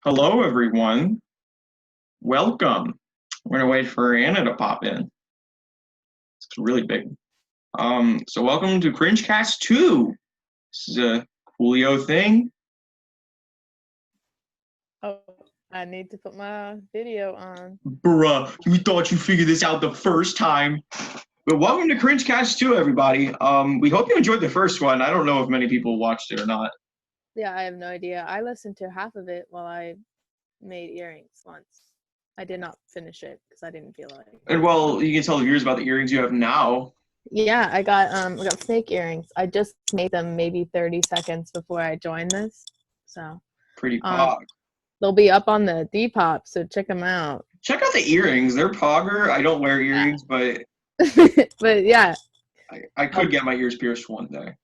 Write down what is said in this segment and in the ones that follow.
Hello, everyone. Welcome. We're gonna wait for Anna to pop in. It's really big. So welcome to CringeCast 2. This is a coolio thing. Oh, I need to put my video on. Bruh, we thought you figured this out the first time. But welcome to CringeCast 2, everybody. We hope you enjoyed the first one. I don't know if many people watched it or not. Yeah, I have no idea. I listened to half of it while I made earrings once. I did not finish it because I didn't feel like it. And well, you can tell the viewers about the earrings you have now. Yeah, I got snake earrings. I just made them maybe 30 seconds before I joined this. So Pretty pog. they'll be up on the Depop, so check them out. Check out the earrings. They're pogger. I don't wear earrings, but But yeah, I could get my ears pierced one day.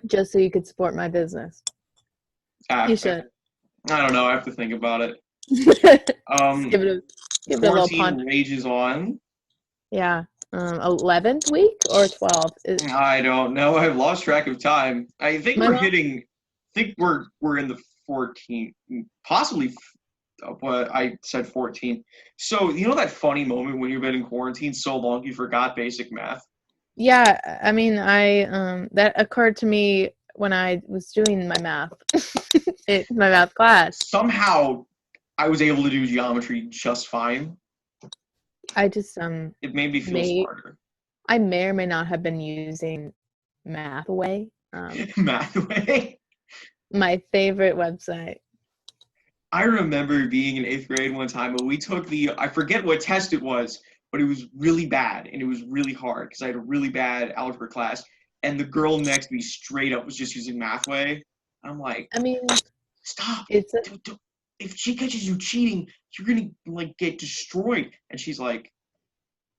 just so you could support my business. You should. I don't know. I have to think about it. Give it a little punch. Rages on. Yeah. 11th week or 12th? I don't know. I've lost track of time. I think we're in the 14th, possibly. But I said 14. So you know that funny moment when you've been in quarantine so long you forgot basic math? Yeah, I mean, that occurred to me when I was doing my math, my math class. Somehow, I was able to do geometry just fine. I just It made me feel smarter. I may or may not have been using Mathway. Mathway? My favorite website. I remember being in 8th grade one time, and we took I forget what test it was, but it was really bad, and it was really hard, because I had a really bad algebra class, and the girl next to me straight up was just using Mathway. I'm like, I mean, stop. If she catches you cheating, you're going to, get destroyed. And she's like,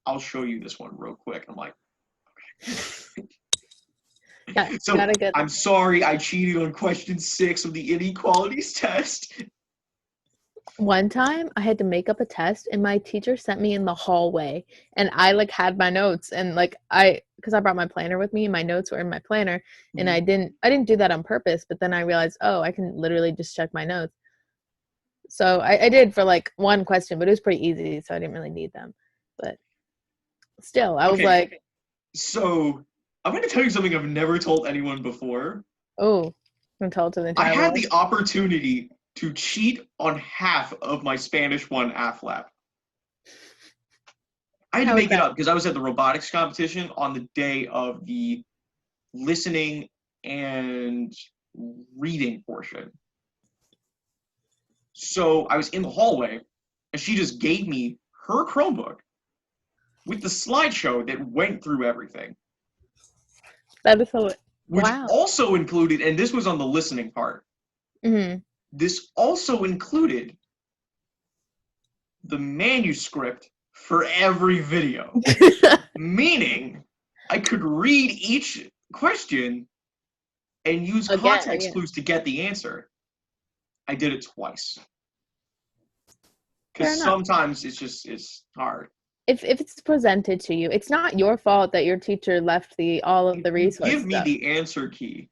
I'll show you this one real quick. I'm like, okay. I'm sorry, I cheated on question 6 of the inequalities test. One time I had to make up a test and my teacher sent me in the hallway and I had my notes and because I brought my planner with me and my notes were in my planner and I didn't do that on purpose, but then I realized, oh, I can literally just check my notes. So I did for one question, but it was pretty easy, so I didn't really need them. But still, I was like, so I'm going to tell you something I've never told anyone before. Oh, I'm going to tell it to the entire world. I had world. the opportunity to cheat on half of my Spanish 1 AFLAP. I had to make it up because I was at the robotics competition on the day of the listening and reading portion. So I was in the hallway, and she just gave me her Chromebook with the slideshow that went through everything. That is so. Which also included, and this was on the listening part. Mm-hmm. This also included the manuscript for every video. Meaning, I could read each question and use context clues to get the answer. I did it twice. Because sometimes it's hard. If it's presented to you, it's not your fault that your teacher left all of the resources. Give me the answer key.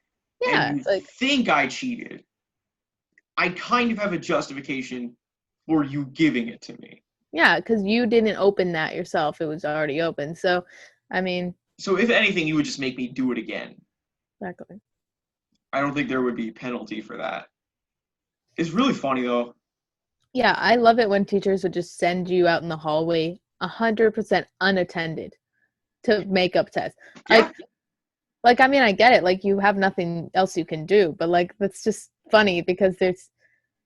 Yeah, and you think I cheated. I kind of have a justification for you giving it to me. Yeah, because you didn't open that yourself. It was already open. So, I mean. So if anything, you would just make me do it again. Exactly. I don't think there would be a penalty for that. It's really funny, though. Yeah, I love it when teachers would just send you out in the hallway 100% unattended to make up tests. Yeah. I mean, I get it. You have nothing else you can do. But, that's just funny because there's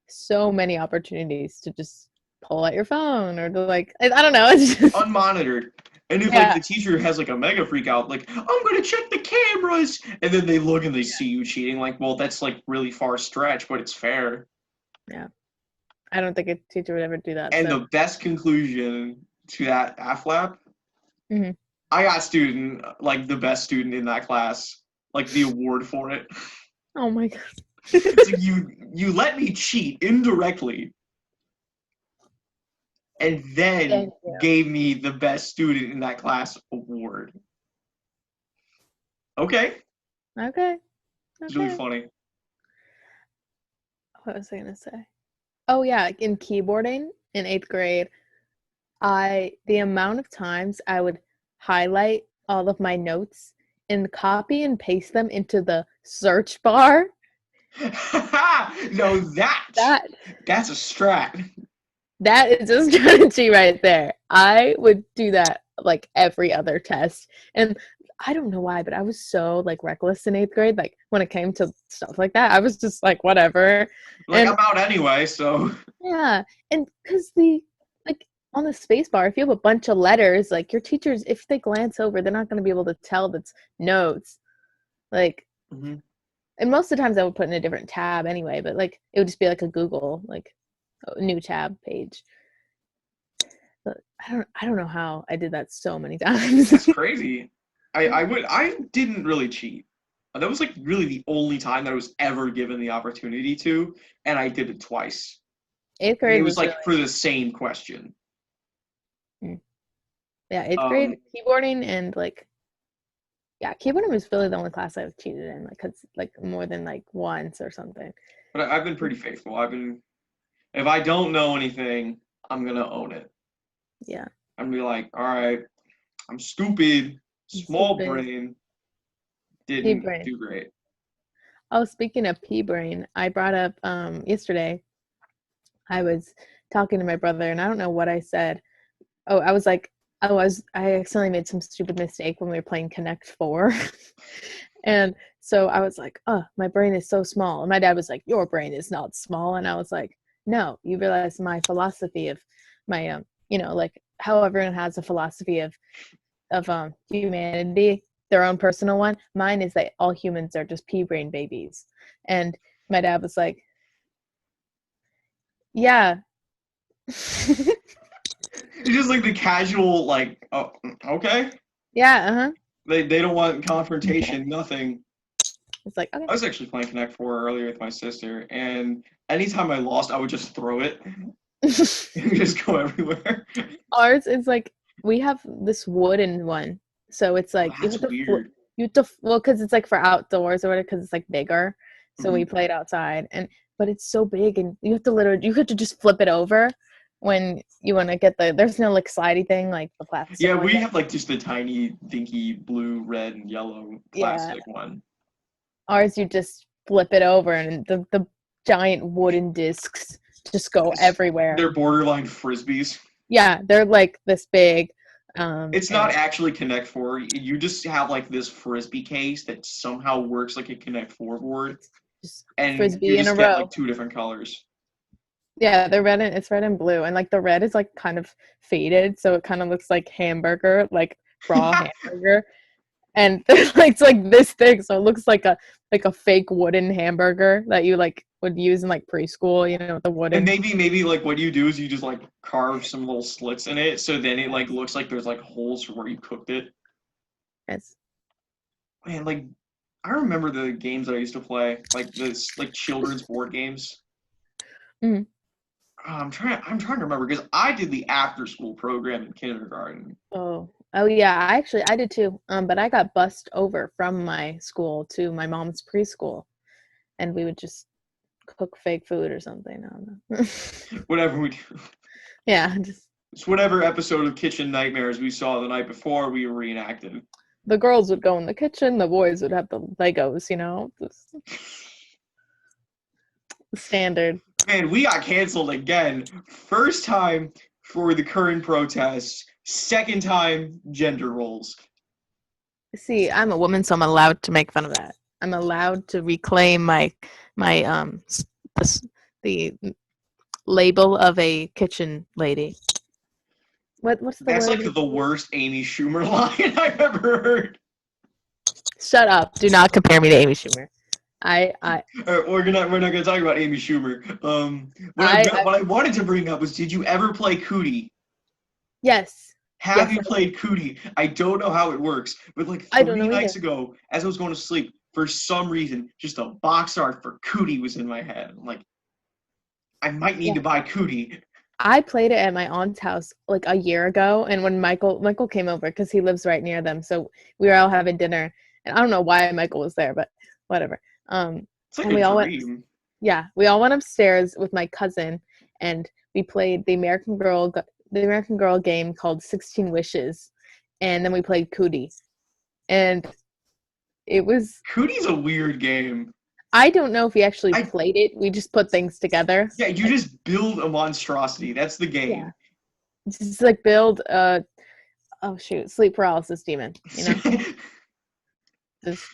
so many opportunities to just pull out your phone or to, I don't know. It's just unmonitored. And if, the teacher has, a mega freak out, I'm going to check the cameras. And then they look and they see you cheating. Well, that's, really far stretch, but it's fair. Yeah. I don't think a teacher would ever do that. And the best conclusion to that AFLAP, I got the best student in that class, the award for it. Oh my God. So you let me cheat indirectly and then gave me the best student in that class award. Okay. Okay. It's really funny. What was I gonna say? Oh yeah, in keyboarding in 8th grade, the amount of times I would highlight all of my notes and copy and paste them into the search bar. No, That that's a strat. that is a strategy right there. I would do that like every other test. And I don't know why, but I was so like reckless in 8th grade. Like when it came to stuff like that, I was just like, whatever. Like, And I'm out anyway, so. yeah, and because like on the space bar, if you have a bunch of letters, like your teachers, if they glance over, they're not going to be able to tell that's notes. Like, Mhm. and most of the times I would put in a different tab anyway, but like it would just be like a Google, like a new tab page. But I don't know how I did that so many times. That's crazy. I didn't really cheat. That was like really the only time that I was ever given the opportunity to, and I did it twice. 8th And it grade was was really, like for the same question. yeah, 8th grade keyboarding and like, yeah, keyboarding was really the only class I've cheated in, like, cause like more than like once or something. But I've been pretty faithful. If I don't know anything, I'm gonna own it. Yeah. I'm gonna be like, all right, I'm stupid, small Stupid. brain, Pea didn't brain. do great. Oh, speaking of pea brain, I brought up yesterday. I was talking to my brother, and I don't know what I said. Oh, I was like, I accidentally made some stupid mistake when we were playing Connect Four, and so I was like, oh, my brain is so small. And my dad was like, your brain is not small, and I was like, no, you realize my philosophy of my like how everyone has a philosophy of humanity, their own personal one. Mine is that all humans are just pea brain babies. And my dad was like, yeah. It's just like the casual, like, oh, okay. Yeah, uh-huh. They don't want confrontation, nothing. It's like, okay. I was actually playing Connect Four earlier with my sister, and anytime I lost, I would just throw it and just go everywhere. Ours is like we have this wooden one, so it's like That's weird. well, because it's like for outdoors or whatever, because it's like bigger. So we Mhm. played outside, but it's so big, and you have to just flip it over when you want to get there's no like slidey thing like the plastic Yeah, one. we have like just the tiny, dinky blue, red, and yellow Yeah, plastic one. ours you just flip it over, and the giant wooden discs just go everywhere. They're borderline frisbees. Yeah, they're like this big. It's And not actually Connect Four. You just have like this frisbee case that somehow works like a Connect Four board, just and you frisbee in a just get row. like two different colors. Yeah, it's red and blue, and like the red is like kind of faded, so it kind of looks like hamburger, like raw hamburger, and it's like this thick, so it looks like a fake wooden hamburger that you like would use in like preschool, the And wooden. maybe like what you do is you just like carve some little slits in it, so then it like looks like there's like holes for where you cooked it. Yes. Man, like I remember the games that I used to play, like this like children's board games. Mhm. I'm trying to remember because I did the after school program in kindergarten. Oh yeah, I did too. But I got bussed over from my school to my mom's preschool, and we would just cook fake food or something. I don't know. Whatever we do. Yeah, just It's whatever episode of Kitchen Nightmares we saw the night before we reenacted. the girls would go in the kitchen, the boys would have the Legos, just standard. Man, we got canceled again. First time for the current protests. Second time gender roles. See, I'm a woman, so I'm allowed to make fun of that. I'm allowed to reclaim my the label of a kitchen lady. What's the That's word? like the worst Amy Schumer line I've ever heard. Shut up! Do not compare me to Amy Schumer. I We're not gonna talk about Amy Schumer. I What I wanted to bring up was, did you ever play Cootie? yes. Have Yes, you played Cootie? I don't know how it works, but like I don't three know either. nights ago, as I was going to sleep, for some reason, just a box art for Cootie was in my head. I'm like, I might need Yeah. to buy Cootie. I played it at my aunt's house like a year ago, and when Michael came over because he lives right near them, so we were all having dinner, and I don't know why Michael was there, but whatever. It's like And a we all went. dream. Yeah, we all went upstairs with my cousin, and we played the American Girl game called 16 Wishes, and then we played Cootie, and it was. Cootie's a weird game. I don't know if we actually I played it. We just put things together. Yeah, you Like, just build a monstrosity. That's the yeah, game. just like build a oh shoot, sleep paralysis demon. You know, just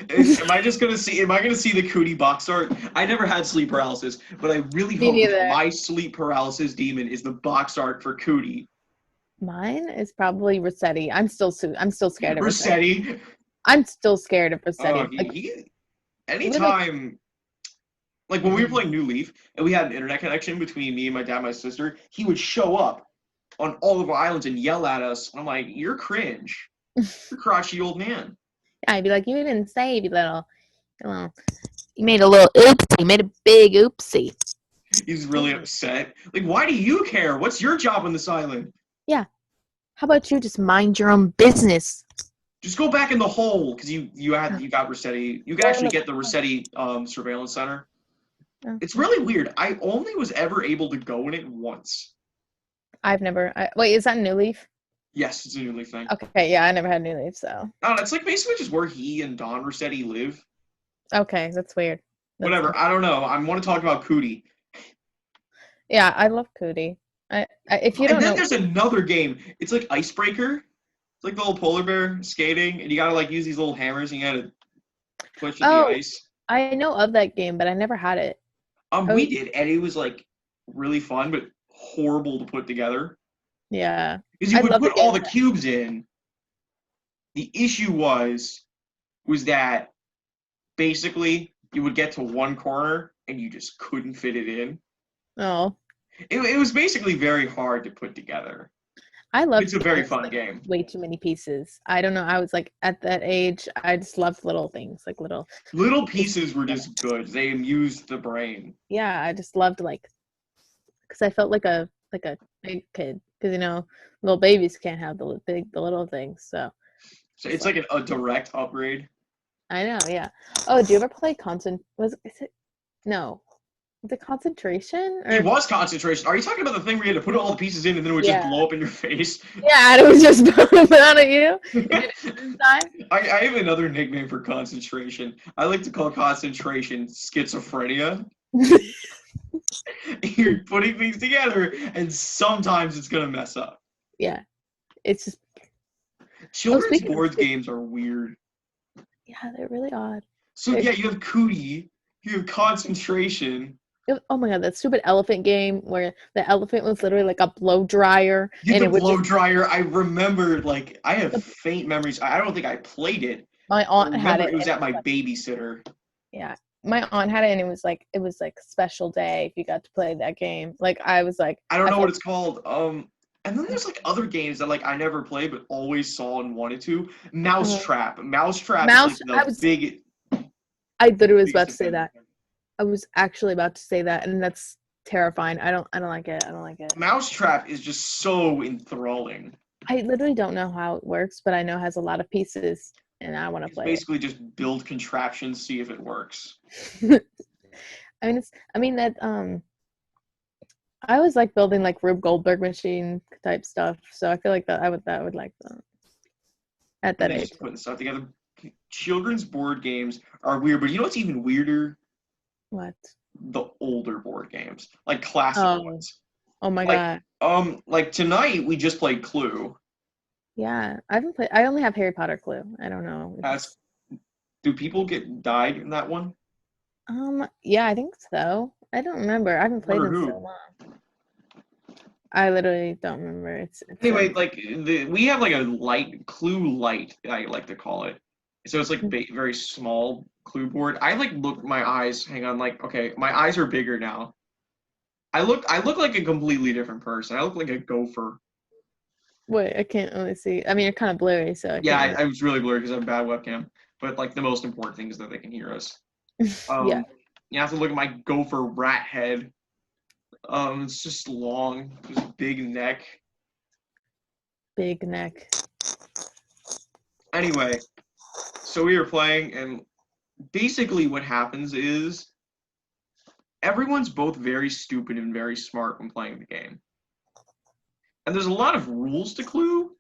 Am I gonna see the Cootie box art? I never had sleep paralysis, but I really me hope that neither. my sleep paralysis demon is the box art for Cootie. Mine is probably Rossetti. I'm still scared of Rossetti. Rossetti. I'm still scared of Oh, Rossetti. Like he we like anytime like when we were playing New Leaf and we had an internet connection between me and my dad and my sister, he would show up on all of our islands and yell at us. And I'm like, you're cringe. You're a crotchety old man. I'd be like, you didn't save, you made a little oopsie, you made a big oopsie. He's really upset. Like, why do you care? What's your job on this island? Yeah. How about you just mind your own business? Just go back in the hole because you got Rossetti. You can actually get the Rossetti surveillance center. Oh. It's really weird. I only was ever able to go in it once. I've never. Wait, is that New Leaf? Yes, it's a New Leaf thing. Okay, yeah, I never had New Leaf, so. No, it's like basically just where he and Don Rossetti live. Okay, that's weird. Whatever. I don't know. I want to talk about Cootie. Yeah, I love Cootie. If you don't And then know, there's another game. It's like Icebreaker. It's like the little polar bear skating, and you gotta like use these little hammers and you gotta push at the ice. I know of that game, but I never had it. We did, and it was like really fun, but horrible to put together. Yeah. Because you would put all the cubes in. The issue was that basically you would get to one corner and you just couldn't fit it in. Oh. It was basically very hard to put together. I love It's a very fun game. Way too many pieces. I don't know. I was like at that age, I just loved little things, like little pieces were just good. They amused the brain. Yeah, I just loved because I felt like a big kid because little babies can't have the little things. So it's like a direct upgrade. I know. Yeah. Oh, did you ever play No. The concentration? It was concentration. Are you talking about the thing where you had to put all the pieces in and then it would just blow up in your face? Yeah, and it was just blowing out at you. I have another nickname for concentration. I like to call concentration schizophrenia. You're putting things together, and sometimes it's gonna mess up. Yeah, it's just children's board games are weird. Yeah, they're really odd. So yeah, you have Cootie, you have concentration. Oh my god, that stupid elephant game where the elephant was literally like a blow dryer. Yeah, the blow dryer. I remember, like, I have faint memories. I don't think I played it. My aunt had it. It was at my babysitter. Yeah, my aunt had it, and it was like special day if you got to play that game. Like I was like, I don't know what it's called. And then there's like other games that like I never played but always saw and wanted to. Mousetrap. Mousetrap. I literally was about to say that. I was actually about to say that, and that's terrifying. I don't like it. I don't like it. Mousetrap is just so enthralling. I literally don't know how it works, but I know it has a lot of pieces, and I want to play. Basically, just build contraptions, see if it works. I was like building like Rube Goldberg machine type stuff, so I feel like that I would like that at that age. Putting stuff together. Children's board games are weird, but you know what's even weirder? What? The older board games, like classic ones. Oh my god. Like tonight we just played Clue. Yeah, I haven't played. I only have Harry Potter Clue. I don't know. Do people get died in that one? Yeah, I think so. I don't remember. I haven't played in so long. I literally don't remember. It's anyway, like we have like a light Clue light, I like to call it. So it's like very small Clue board. I like look my eyes. Hang on, like okay, my eyes are bigger now. I look like a completely different person. I look like a gopher. Wait, I can't really see. I mean, you're kind of blurry, so. I was really blurry because I have a bad webcam. But like the most important thing is that they can hear us. Yeah. You have to look at my gopher rat head. It's just long, just big neck. Big neck. Anyway, so we were playing, and basically what happens is everyone's both very stupid and very smart when playing the game. And there's a lot of rules to Clue.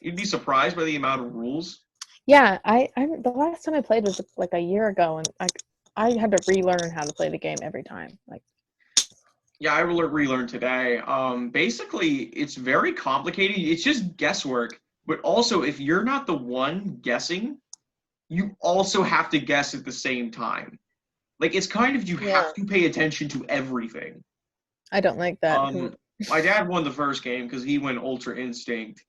You'd be surprised by the amount of rules. Yeah, I the last time I played was like a year ago, and I had to relearn how to play the game every time. Like, yeah, I relearned today. Basically, it's very complicated. It's just guesswork. But also, if you're not the one guessing, you also have to guess at the same time. Like, it's kind of you have to pay attention to everything. I don't like that. My dad won the first game because he went Ultra Instinct.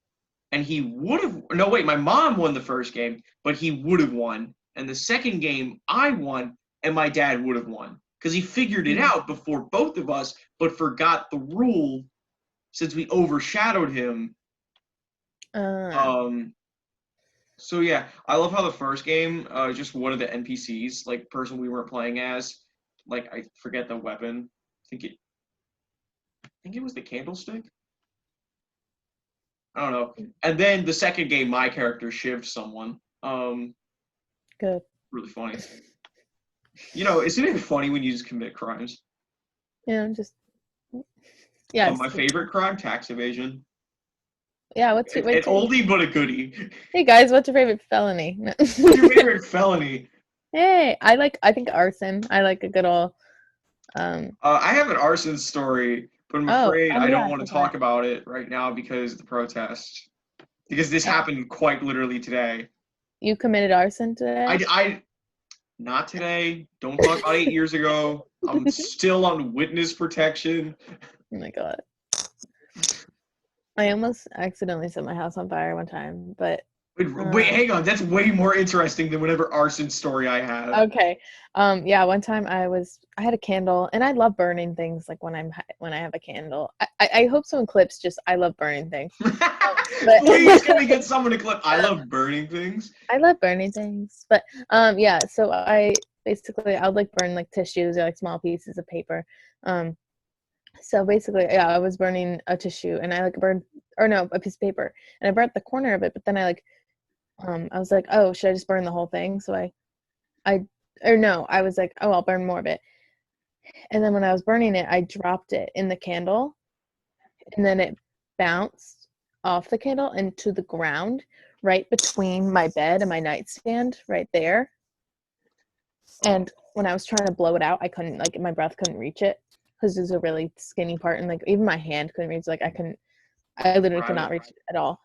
And he would have. No, wait, my mom won the first game, but he would have won. And the second game, I won, and my dad would have won. Because he figured it out before both of us, but forgot the rule since we overshadowed him. So yeah, I love how the first game, just one of the NPCs, like person we weren't playing as, like I forget the weapon. I think it was the candlestick. I don't know. And then the second game, my character shivved someone. Good. Really funny. Isn't it funny when you just commit crimes? Yeah, yeah. My favorite crime, tax evasion. Yeah, what's your an oldie but a goodie? Hey guys, what's your favorite felony? What's your favorite felony? Hey, I think arson. I like a good old. I have an arson story, but I'm afraid I don't want to talk about it right now because of the protest. Because this happened quite literally today. You committed arson today? I not today. Don't talk about 8 years ago. I'm still on witness protection. Oh my god. I almost accidentally set my house on fire one time, but wait, hang on. That's way more interesting than whatever arson story I have. Okay. Yeah, one time I had a candle, and I love burning things. Like when I have a candle, I hope someone clips. Just I love burning things. Please, can we get someone to clip? I love burning things. I love burning things, but yeah. So I'll like burn like tissues or like small pieces of paper. So basically, yeah, I was burning a tissue, and I like burned, or no, a piece of paper, and I burnt the corner of it. But then I was like, oh, should I just burn the whole thing? So I was like, oh, I'll burn more of it. And then when I was burning it, I dropped it in the candle, and then it bounced off the candle into the ground, right between my bed and my nightstand, right there. And when I was trying to blow it out, I couldn't, like, my breath couldn't reach it because there's a really skinny part, and like even my hand couldn't reach. Like I literally could not reach it at all.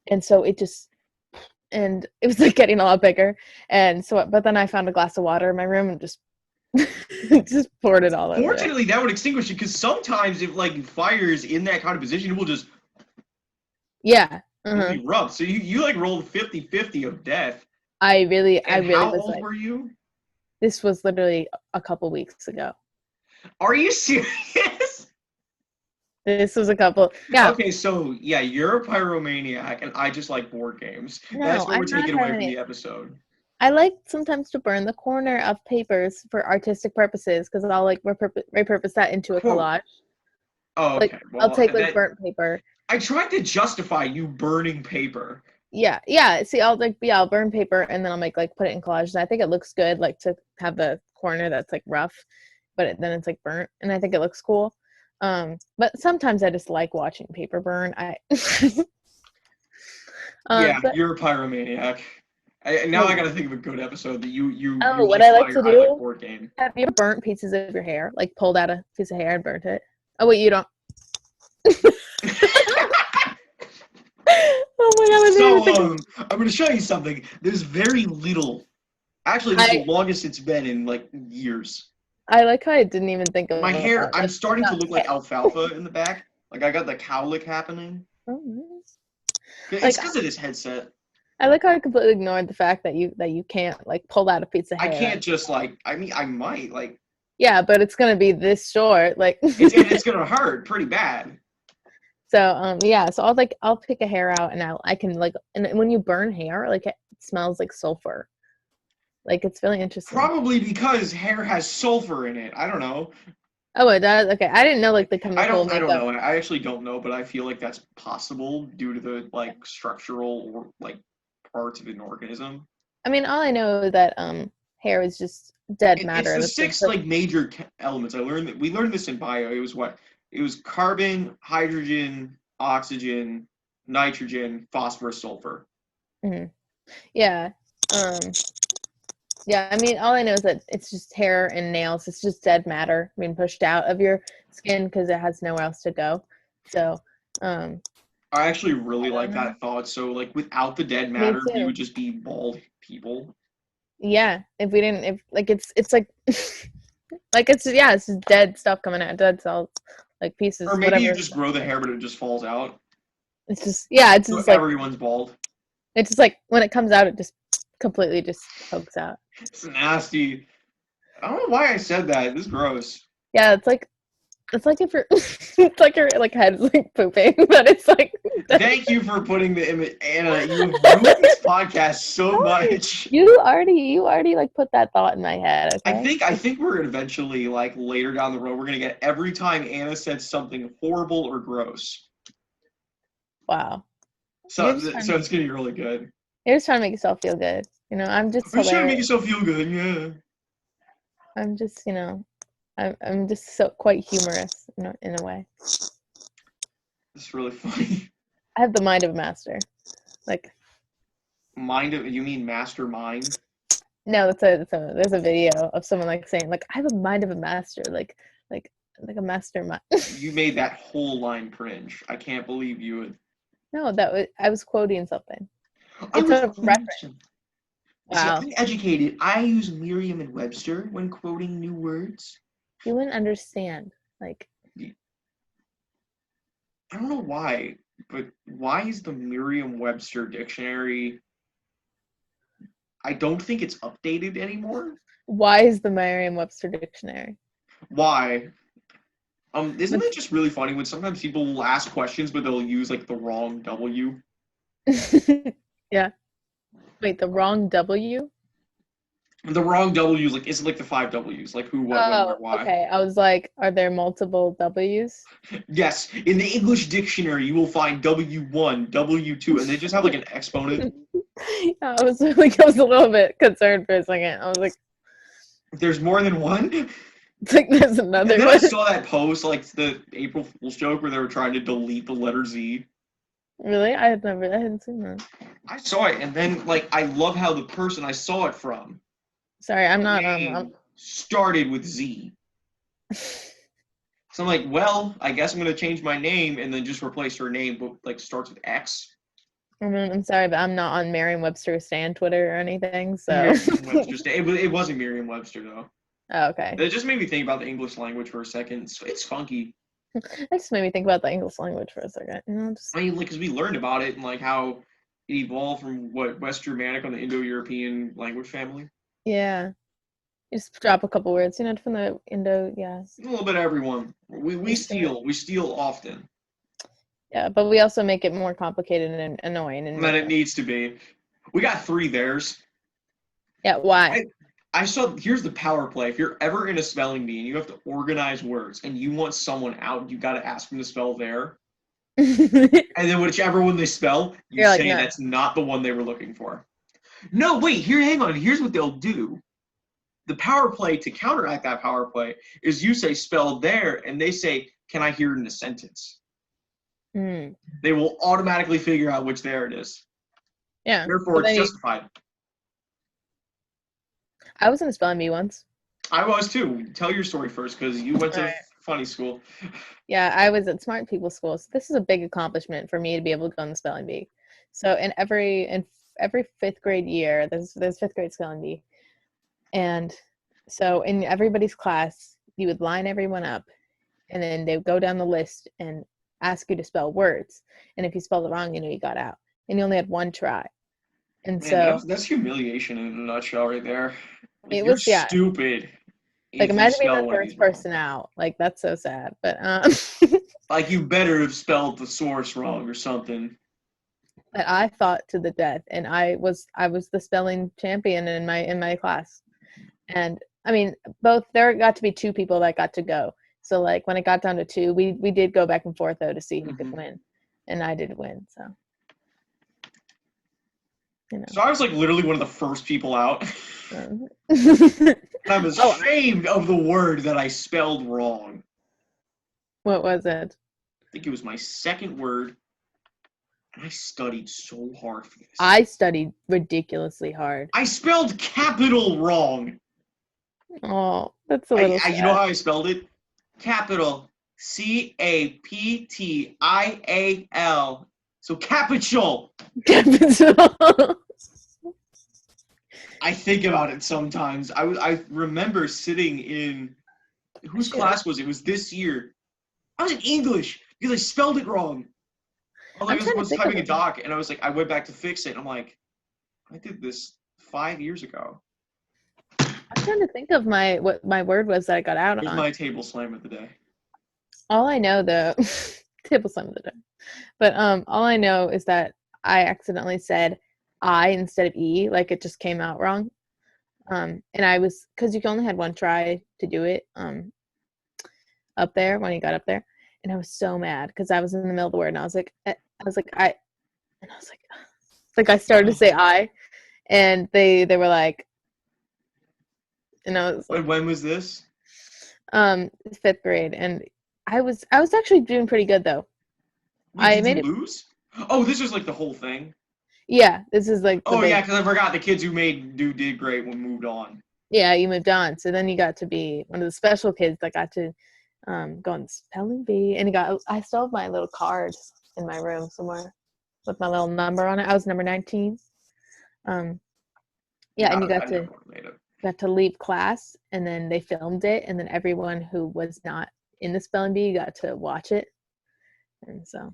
And so it was like getting a lot bigger. And so, but then I found a glass of water in my room and just just poured it all over. Fortunately, that would extinguish it, because sometimes if like fires in that kind of position, it will just erupt. So you like rolled 50-50 of death. I really how was old like, were you? This was literally a couple weeks ago. Are you serious? This was a couple. Yeah. Okay, so yeah, you're a pyromaniac, and I just like board games. No, that's what we're taking away from the episode. I like sometimes to burn the corner of papers for artistic purposes, because I'll like repurpose that into a collage. Oh, okay. Like, well, I'll take like burnt paper. I tried to justify you burning paper. Yeah. See, I'll burn paper, and then I'll put it in collages. I think it looks good, like to have the corner that's like rough, but then it's like burnt, and I think it looks cool. But sometimes I just like watching paper burn. You're a pyromaniac. I gotta think of a good episode that you. What I like to do. Board game. Have you ever burnt pieces of your hair? Like pulled out a piece of hair and burnt it? Oh wait, you don't. Oh my god! So I'm gonna show you something. There's very little. Actually, this is the longest it's been in like years. I like how I didn't even think of my hair. I'm starting to look like alfalfa in the back. Like I got the cowlick happening. Oh, nice. It's because of this headset. I like how I completely ignored the fact that you can't like pull out a piece of hair. I can't just like. I mean, I might like. Yeah, but it's gonna be this short. Like it's gonna hurt pretty bad. So so I'll pick a hair out, and I can like, and when you burn hair, like it smells like sulfur. Like it's really interesting. Probably because hair has sulfur in it. I don't know. Oh, it does? Okay, I didn't know like the chemical. I don't know. I actually don't know, but I feel like that's possible due to the like structural or like parts of an organism. I mean, all I know is that hair is just dead It's matter. the That's six like major elements. We learned this in bio. It was what? It was carbon, hydrogen, oxygen, nitrogen, phosphorus, sulfur. Mhm. Yeah. Um, yeah, I mean, all I know is that it's just hair and nails. It's just dead matter being pushed out of your skin because it has nowhere else to go. So, um, I actually really I like don't know. that thought. So like without the dead Me matter, we too. would just be bald people. Yeah, if we didn't, if like it's like, like it's yeah, it's just dead stuff coming out, dead cells, like Or pieces, maybe you whatever. just grow the hair, but it just falls out. It's just yeah, it's So just like everyone's bald. it's just like when it comes out, it just completely just pokes out. It's nasty. I don't know why I said that. This is gross. Yeah, it's like if you're it's like your like head's like pooping, but it's like Thank you for putting the image. Anna, you have ruined this podcast so much. you already like put that thought in my head, okay? I think we're eventually like later down the road we're gonna get every time Anna said something horrible or gross. Wow. So so it's gonna be really good. You're just trying to make yourself feel good. You know, I'm just Are you trying to make hilarious. yourself feel good? Yeah. I'm just, I'm just so quite humorous in a way. It's really funny. I have the mind of a master. Like You mean mastermind? no, there's a video of someone like saying like I have a mind of a master, like like a mastermind. You made that whole line cringe. I can't believe you would. No, that was I was quoting something. I It's was a quoting reference. some. See, Wow. I'm educated. I use Merriam and Webster when quoting new words. You wouldn't understand. Like I don't know why, but why is the Merriam-Webster dictionary? I don't think it's updated anymore. why is the Merriam-Webster dictionary? Why? Isn't What's it just really funny when sometimes people will ask questions, but they'll use like the wrong W? yeah. Wait, the wrong W? The wrong W like isn't like the five W's, like who, what, when, Oh, where, why. okay. I was like, are there multiple W's? Yes, in the English dictionary, you will find W1, W2, and they just have like an exponent. I was like, I was a little bit concerned for a second. I was like, There's more than one. it's like there's And another then I one. saw that post, like the April Fool's joke, where they were trying to delete the letter Z. Really? I hadn't seen that. I saw it, and then like I love how the person I saw it from Sorry, I'm not. name started with Z. So I'm like, well, I guess I'm gonna change my name and then just replace her name, but like starts with X. I'm sorry, but I'm not on Merriam-Webster stand Twitter or anything. So, Merriam-Webster. It wasn't Merriam-Webster though. oh, okay. It just made me think about the English language for a second. It's funky. That just made me think about the English language for a second. You know, just I mean, like, because we learned about it and like how it evolved from what West Germanic on the Indo-European language family. yeah. You just drop a couple words, from the Indo. Yeah. A little bit of everyone. We Eastern. steal often. Yeah, but we also make it more complicated and annoying and Than it needs to be. We got three theirs. yeah. Why? I saw, here's the power play. If you're ever in a spelling bee and you have to organize words and you want someone out, you got to ask them to spell there. You're And then whichever one they spell, you like say no. that's not the one they were looking for. No, wait, hang on. Here's what they'll do. The power play to counteract that power play is you say spell there and they say, can I hear it in a sentence? Hmm. They will automatically figure out which there it is. Yeah. Therefore, it's justified. I was in a spelling bee once. I was too. Tell your story first because you went to Alright. funny school. Yeah, I was at smart people school. So this is a big accomplishment for me to be able to go in the spelling bee. So in every fifth grade year, there's fifth grade spelling bee, and so in everybody's class, you would line everyone up, and then they would go down the list and ask you to spell words. And if you spelled it wrong, you got out, and you only had one try. And Man, so that's humiliation in a nutshell right there. Like, it you're was stupid like if you imagine being spell the one of first these wrong. person out. Like that's so sad. But Like, you better have spelled the source wrong or something. but I fought to the death, and I was the spelling champion in my class. And I mean, both there got to be two people that got to go. So like when it got down to two, we did go back and forth though to see who could win, and I did win. So You know. So I was like literally one of the first people out. Um, And I'm Oh, ashamed of the word that I spelled wrong. what was it? I think it was my second word. And I studied so hard for this. I studied ridiculously hard. I spelled capital wrong. Oh, that's a little sad. You know how I spelled it? Capital Capital. So capital. Capital. I think about it sometimes. I remember sitting in whose class was it? It was this year. I was in English because I spelled it wrong. I I'm trying to was think typing a of doc and I was like, I went back to fix it and I'm like, I did this 5 years ago. I'm trying to think of what my word was that I got out Here's on. my table slam of the day. All I know though, table slam of the day. But all I know is that I accidentally said I instead of E, like it just came out wrong. And I was, because you only had one try to do it up there when you got up there, and I was so mad because I was in the middle of the word and I was like I started to say I, and they were like, and I was like, When was this? 5th grade, and I was actually doing pretty good though. Wait, did made you it. lose? Oh, this was like the whole thing. Yeah, this is like the Oh big. yeah, because I forgot the kids who did great when moved on. Yeah, you moved on, so then you got to be one of the special kids that got to go on the spelling bee, and I still have my little card in my room somewhere with my little number on it. I was number 19. Yeah, and you I never made it. got to leave class, and then they filmed it, and then everyone who was not in the spelling bee got to watch it. And so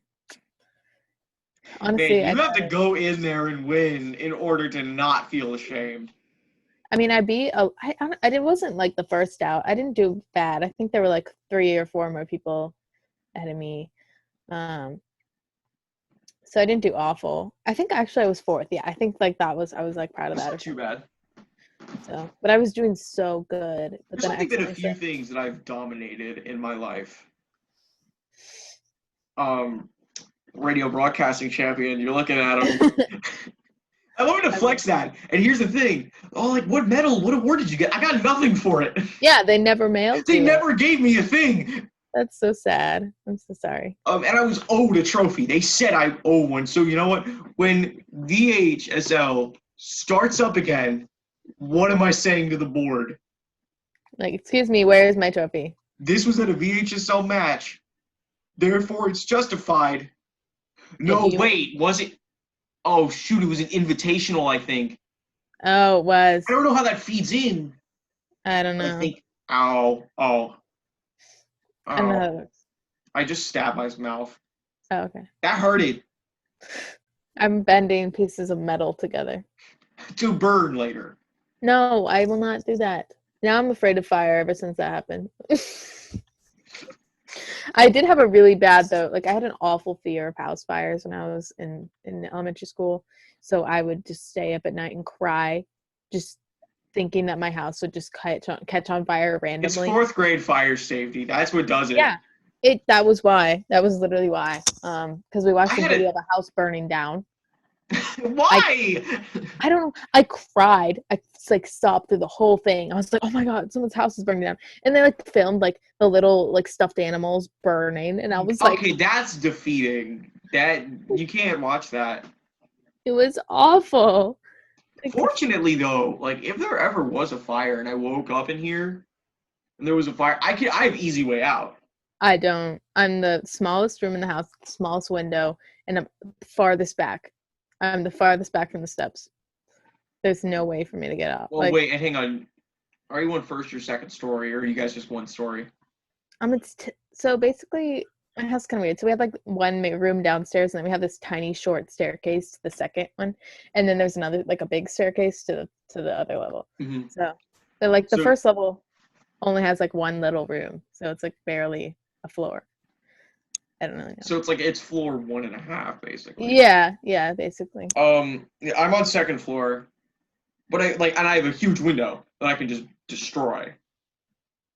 honestly, Man, you have to go in there and win in order to not feel ashamed. I mean, it wasn't like the first out. I didn't do bad. I think there were like 3 or 4 more people ahead of me. So I didn't do awful. I think actually I was 4th. Yeah, I think like I was like proud of That's that. not too bad. So, but I was doing so good. But There's then only been a few things that I've dominated in my life. Radio broadcasting champion, you're looking at him. I want to flex that. And here's the thing. Oh, like what medal, what award did you get? I got nothing for it. Yeah, they never mailed They you. never gave me a thing. That's so sad. I'm so sorry. And I was owed a trophy. They said I owe one. So you know what? When VHSL starts up again, what am I saying to the board? Like, excuse me, where is my trophy? This was at a VHSL match. Therefore, it's justified. No, wait, was it? Oh, shoot, it was an invitational, I think. Oh, it was. I don't know how that feeds in. I don't know. I think, oh. I don't know. I just stabbed my mouth. Oh, okay. That hurted. I'm bending pieces of metal together. To burn later. No, I will not do that. Now I'm afraid of fire ever since that happened. I did have a really bad though. Like I had an awful fear of house fires when I was in elementary school. So I would just stay up at night and cry, just thinking that my house would just catch on fire randomly. It's 4th grade fire safety. That's what does it. Yeah. That was why. That was literally why. Because we watched a video of a house burning down. Why? I don't know. I cried. I like sobbed through the whole thing. I was like, "Oh my god, someone's house is burning down!" And they like filmed like the little like stuffed animals burning, and I was like, "Okay, that's defeating. That you can't watch that." It was awful. Fortunately, though, like if there ever was a fire and I woke up in here and there was a fire, I have easy way out. I don't. I'm the smallest room in the house, smallest window, and I'm farthest back. I'm the farthest back from the steps. There's no way for me to get out. Well, wait, and hang on. Are you on first or second story, or are you guys just one story? So basically, my house is kind of weird. So we have like one room downstairs, and then we have this tiny short staircase to the second one, and then there's another like a big staircase to the other level. Mm-hmm. So, but like the first level only has like one little room, so it's like barely a floor. I don't really know. So it's floor 1.5 basically. Yeah, basically. I'm on second floor, but I have a huge window that I can just destroy.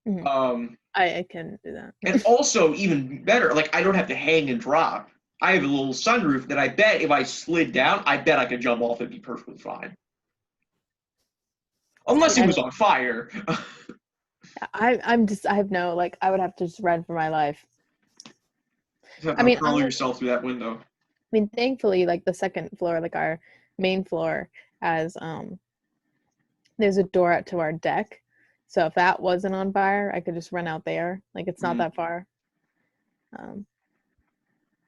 Mm-hmm. I can do that. And also even better, like I don't have to hang and drop. I have a little sunroof that I bet if I slid down, I bet I could jump off. It'd be perfectly fine. Unless it was on fire. I have no, like, I would have to just run for my life. You have I to mean, hurl yourself through that window. thankfully, like the second floor, like our main floor has there's a door out to our deck. So if that wasn't on fire, I could just run out there. Like it's not that far. But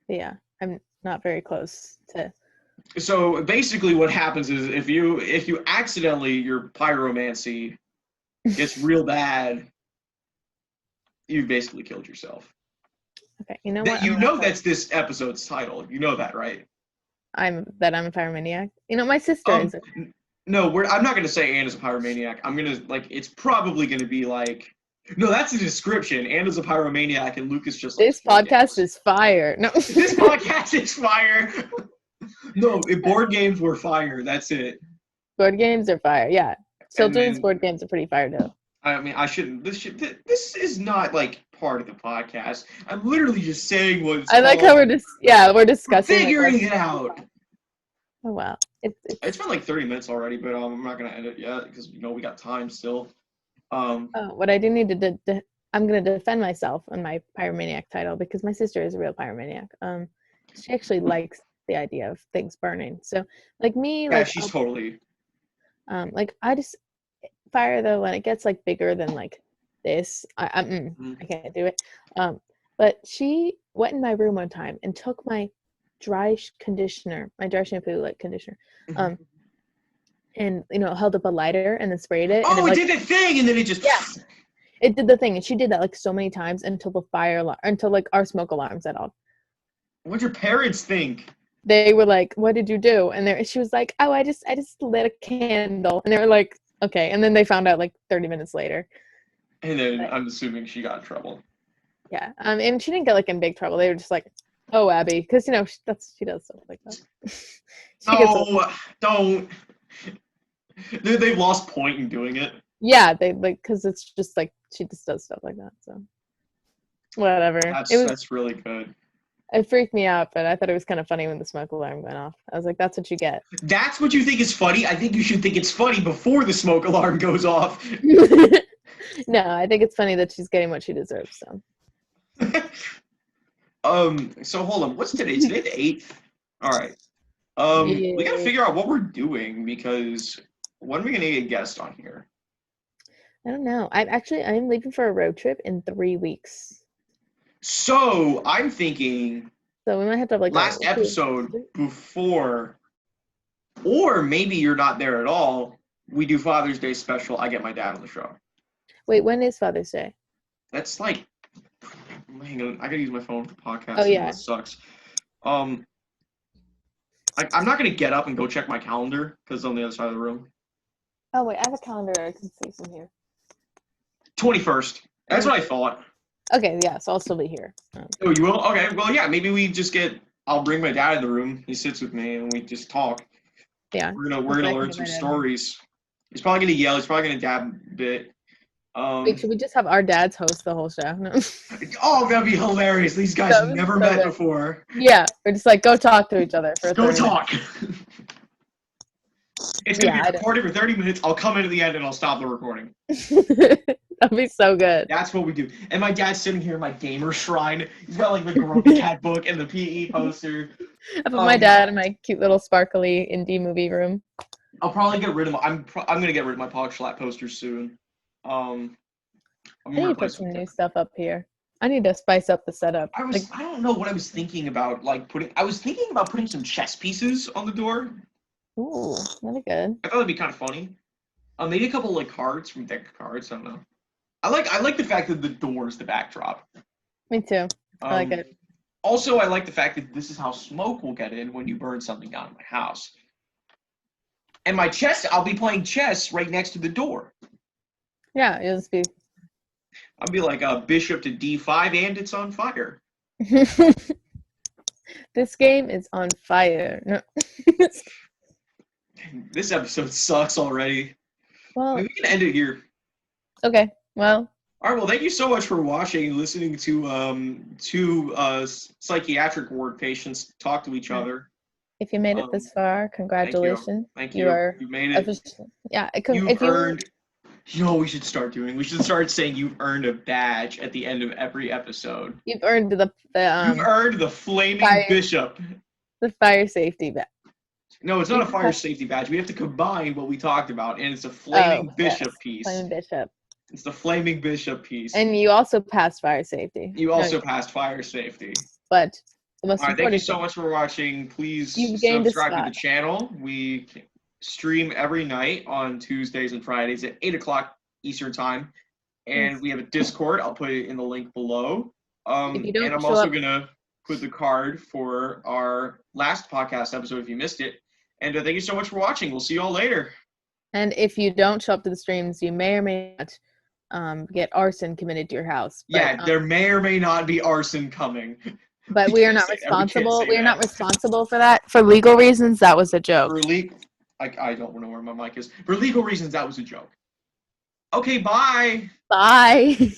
yeah, I'm not very close to. So basically what happens is if you accidentally your pyromancy gets real bad, you've basically killed yourself. Okay, you know what? You know that's this episode's title. You know that, right? I'm a pyromaniac. You know, my sister is. No, I'm not gonna say Anna's a pyromaniac. I'm gonna it's probably gonna be like, no, that's a description. Anna's a pyromaniac, and Lucas just. This podcast is fire. No. This podcast is fire. No, if board games were fire, that's it. Board games are fire. Yeah, children's board games are pretty fire too. I mean, I shouldn't. This is not like part of the podcast. I'm literally just saying what. I like how we're discussing. Figuring it out. Oh wow, it's been like 30 minutes already, but I'm not gonna end it yet because we got time still. What I do need to I'm gonna defend myself on my pyromaniac title because my sister is a real pyromaniac. She actually likes the idea of things burning. So like me, yeah, she's totally. Like I just fire though when it gets like bigger than like this. I can't do it. But she went in my room one time and took my dry shampoo like conditioner, and held up a lighter and then sprayed it. Oh, it did the thing, and then it just. Yeah. It did the thing, and she did that like so many times until like our smoke alarms set off. What'd your parents think? They were like, "What did you do?" And she was like, "Oh, I just lit a candle." And they were like, "Okay." And then they found out like 30 minutes later. And then I'm assuming she got in trouble. Yeah. And she didn't get like in big trouble. They were just like, "Oh, Abby," because she does stuff like that. Don't. They've lost point in doing it. Yeah, they like because it's just like she just does stuff like that. So whatever. That's really good. It freaked me out, but I thought it was kind of funny when the smoke alarm went off. I was like, "That's what you get." That's what you think is funny? I think you should think it's funny before the smoke alarm goes off. No, I think it's funny that she's getting what she deserves. So. So hold on. What's today? Today the 8th. All right. Yeah. We gotta figure out what we're doing because when are we gonna get a guest on here? I don't know. I'm leaving for a road trip in 3 weeks. So I'm thinking. So we might have to have like last episode before, or maybe you're not there at all. We do Father's Day special. I get my dad on the show. Wait, when is Father's Day? That's like. Hang on, I gotta use my phone for the podcast. Oh yeah, that sucks. I'm not gonna get up and go check my calendar because it's on the other side of the room. Oh wait, I have a calendar. I can see some here. 21st. That's what I thought. Okay, yeah, so I'll still be here. Oh, you will? Okay, well, yeah, maybe we just I'll bring my dad in the room. He sits with me and we just talk. Yeah. We're gonna learn some stories. He's probably gonna yell. He's probably gonna dab a bit. Wait, should we just have our dads host the whole show? No. Oh, that'd be hilarious. These guys have never met before. Yeah, we're just like, go talk to each other for Go talk. It's going to be recorded for 30 minutes. I'll come in at the end and I'll stop the recording. That'd be so good. That's what we do. And my dad's sitting here in my gamer shrine. He's got like the Grumpy Cat book and the PE poster. I put my dad in my cute little sparkly indie movie room. I'll probably get rid of I'm going to get rid of my Pog Schlatt posters soon. I need to put some new stuff up here. I need to spice up the setup. I don't know what I was thinking about, I was thinking about putting some chess pieces on the door. Ooh, that'd be good. I thought it'd be kind of funny. Maybe a couple like cards from deck of cards. I don't know. I like the fact that the door is the backdrop. Me too. I like it. Also, I like the fact that this is how smoke will get in when you burn something down in my house. And my chess, I'll be playing chess right next to the door. Yeah, it'll just be. I'll be like a bishop to d5 and it's on fire. This game is on fire. No. This episode sucks already. Well, maybe we can end it here. Okay. Well, All right, well, thank you so much for watching and listening to two psychiatric ward patients talk to each other. If you made it this far, congratulations. Thank You you. are You made it. Yeah, You've earned. You know what we should start doing? We should start saying you've earned a badge at the end of every episode. You've earned You've earned the flaming bishop. The fire safety badge. No, it's not a fire safety badge. We have to combine what we talked about, and it's a flaming bishop piece. Flaming bishop. It's the flaming bishop piece. And you also passed fire safety. You also passed fire safety. But the most important thank you so much for watching. Please subscribe to the channel. We stream every night on Tuesdays and Fridays at 8 o'clock Eastern Time. And we have a Discord. I'll put it in the link below. And I'm also going to put the card for our last podcast episode if you missed it. And thank you so much for watching. We'll see you all later. And if you don't show up to the streams, you may or may not get arson committed to your house. But, there may or may not be arson coming. But we are not responsible. We are not responsible for that. For legal reasons, that was a joke. I don't know where my mic is. For legal reasons, that was a joke. Okay, bye. Bye.